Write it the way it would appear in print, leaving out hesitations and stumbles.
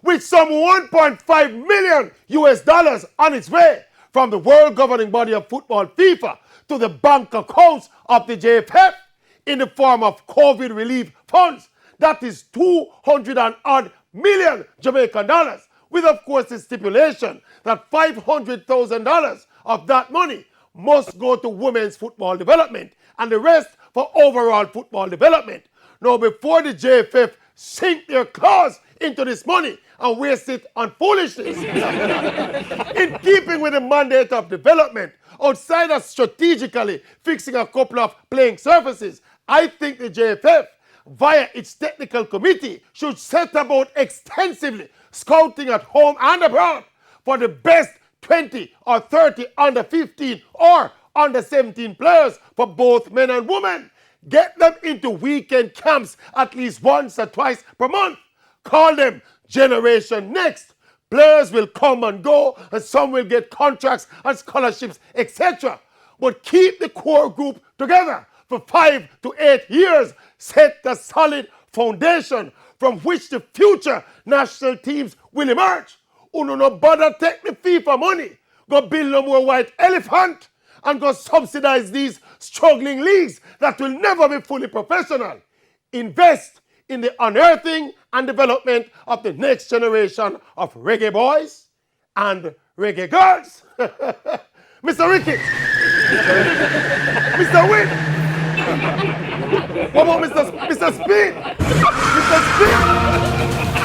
with some 1.5 million US dollars on its way from the world governing body of football, FIFA, to the bank accounts of the JFF in the form of COVID relief funds. That is 200 and odd million Jamaican dollars, with of course the stipulation that $500,000 of that money must go to women's football development and the rest for overall football development. Now, before the JFF sink their claws into this money and waste it on foolishness, in keeping with the mandate of development, outside of strategically fixing a couple of playing surfaces, I think the JFF, via its technical committee, should set about extensively scouting at home and abroad for the best 20 or 30 under 15 or under 17 players for both men and women. Get them into weekend camps at least once or twice per month. Call them Generation Next. Players will come and go, and some will get contracts and scholarships, etc. But keep the core group together for 5 to 8 years. Set the solid foundation from which the future national teams will emerge. Uno no bother take the FIFA money, go build no more white elephant, and go subsidize these struggling leagues that will never be fully professional. Invest in the unearthing and development of the next generation of reggae boys and reggae girls. Mr. Ricky, Mr. Witt, what about Mr. Speed? Mr. Speed?